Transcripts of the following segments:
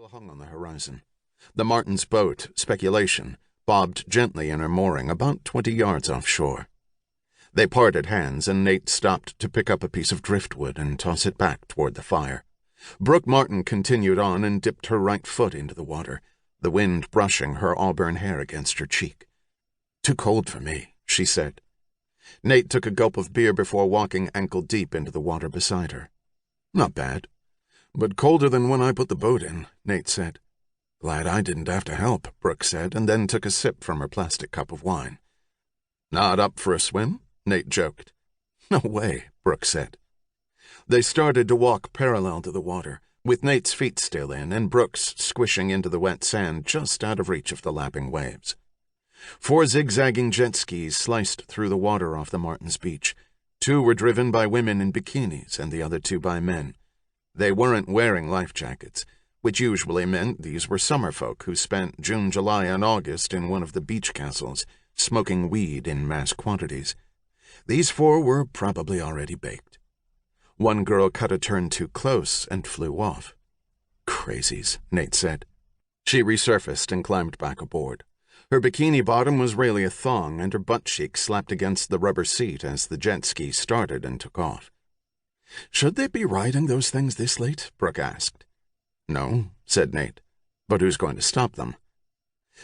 still hung on the horizon. The Martins' boat, Speculation, bobbed gently in her mooring about 20 yards offshore. They parted hands, and Nate stopped to pick up a piece of driftwood and toss it back toward the fire. Brooke Martin continued on and dipped her right foot into the water, the wind brushing her auburn hair against her cheek. "Too cold for me," she said. Nate took a gulp of beer before walking ankle-deep into the water beside her. "Not bad, but colder than when I put the boat in," Nate said. "Glad I didn't have to help," Brooke said, and then took a sip from her plastic cup of wine. "Not up for a swim?" Nate joked. "No way," Brooke said. They started to walk parallel to the water, with Nate's feet still in and Brooke's squishing into the wet sand just out of reach of the lapping waves. 4 zigzagging jet skis sliced through the water off the Martins' beach. 2 were driven by women in bikinis and the other 2 by men. They weren't wearing life jackets, which usually meant these were summer folk who spent June, July, and August in one of the beach castles, smoking weed in mass quantities. These 4 were probably already baked. One girl cut a turn too close and flew off. "Crazies," Nate said. She resurfaced and climbed back aboard. Her bikini bottom was really a thong, and her butt cheek slapped against the rubber seat as the jet ski started and took off. "Should they be riding those things this late?" Brooke asked. "No," said Nate. "But who's going to stop them?"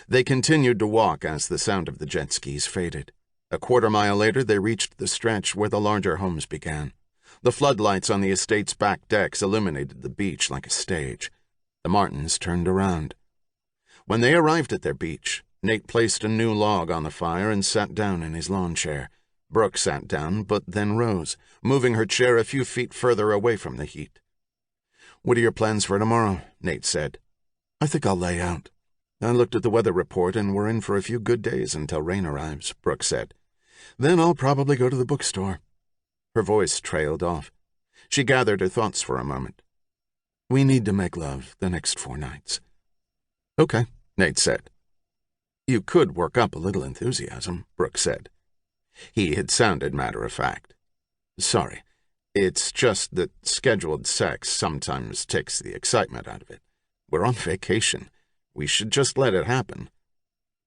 They continued to walk as the sound of the jet skis faded. A quarter-mile later, they reached the stretch where the larger homes began. The floodlights on the estate's back decks illuminated the beach like a stage. The Martins turned around. When they arrived at their beach, Nate placed a new log on the fire and sat down in his lawn chair. Brooke sat down, but then rose, moving her chair a few feet further away from the heat. "What are your plans for tomorrow?" Nate said. "I think I'll lay out. I looked at the weather report, and we're in for a few good days until rain arrives," Brooke said. "Then I'll probably go to the bookstore." Her voice trailed off. She gathered her thoughts for a moment. "We need to make love the next 4 nights." "Okay," Nate said. "You could work up a little enthusiasm," Brooke said. He had sounded matter-of-fact. "Sorry, it's just that scheduled sex sometimes takes the excitement out of it. We're on vacation. We should just let it happen.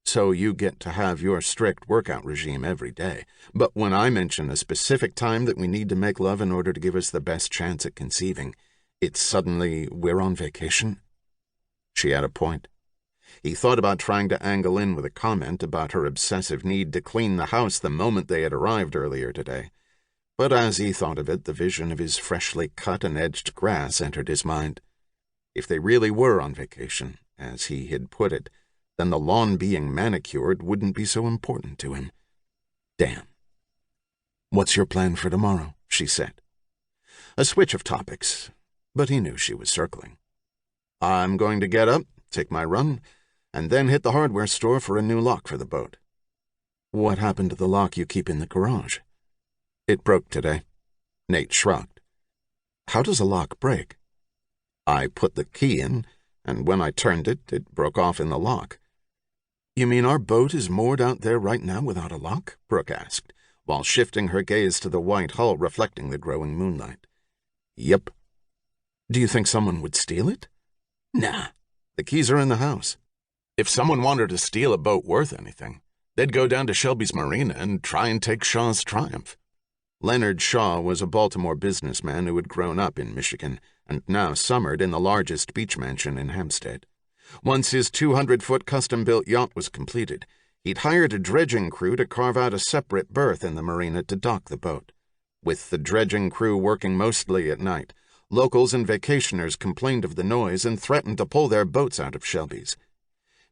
So you get to have your strict workout regime every day. But when I mention a specific time that we need to make love in order to give us the best chance at conceiving, it's suddenly we're on vacation." She had a point. He thought about trying to angle in with a comment about her obsessive need to clean the house the moment they had arrived earlier today. But as he thought of it, the vision of his freshly cut and edged grass entered his mind. If they really were on vacation, as he had put it, then the lawn being manicured wouldn't be so important to him. Damn. "What's your plan for tomorrow?" she said. A switch of topics, but he knew she was circling. "I'm going to get up, take my run, and then hit the hardware store for a new lock for the boat." "What happened to the lock you keep in the garage?" "It broke today." Nate shrugged. "How does a lock break?" "I put the key in, and when I turned it, it broke off in the lock." "You mean our boat is moored out there right now without a lock?" Brooke asked, while shifting her gaze to the white hull reflecting the growing moonlight. "Yep." "Do you think someone would steal it?" "Nah. The keys are in the house. If someone wanted to steal a boat worth anything, they'd go down to Shelby's Marina and try and take Shaw's Triumph." Leonard Shaw was a Baltimore businessman who had grown up in Michigan and now summered in the largest beach mansion in Hampstead. Once his 200-foot custom-built yacht was completed, he'd hired a dredging crew to carve out a separate berth in the marina to dock the boat. With the dredging crew working mostly at night, locals and vacationers complained of the noise and threatened to pull their boats out of Shelby's.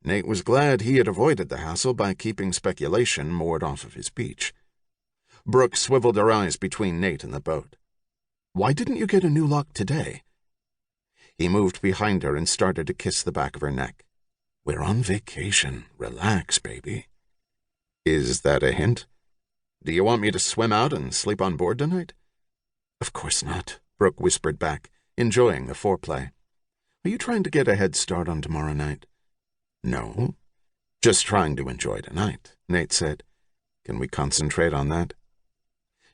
Nate was glad he had avoided the hassle by keeping Speculation moored off of his beach. Brooke swiveled her eyes between Nate and the boat. "Why didn't you get a new lock today?" He moved behind her and started to kiss the back of her neck. "We're on vacation. Relax, baby." "Is that a hint? Do you want me to swim out and sleep on board tonight?" "Of course not," Brooke whispered back, enjoying the foreplay. "Are you trying to get a head start on tomorrow night?" "No, just trying to enjoy tonight," Nate said. "Can we concentrate on that?"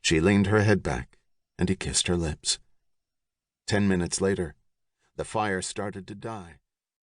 She leaned her head back, and he kissed her lips. 10 minutes later, the fire started to die.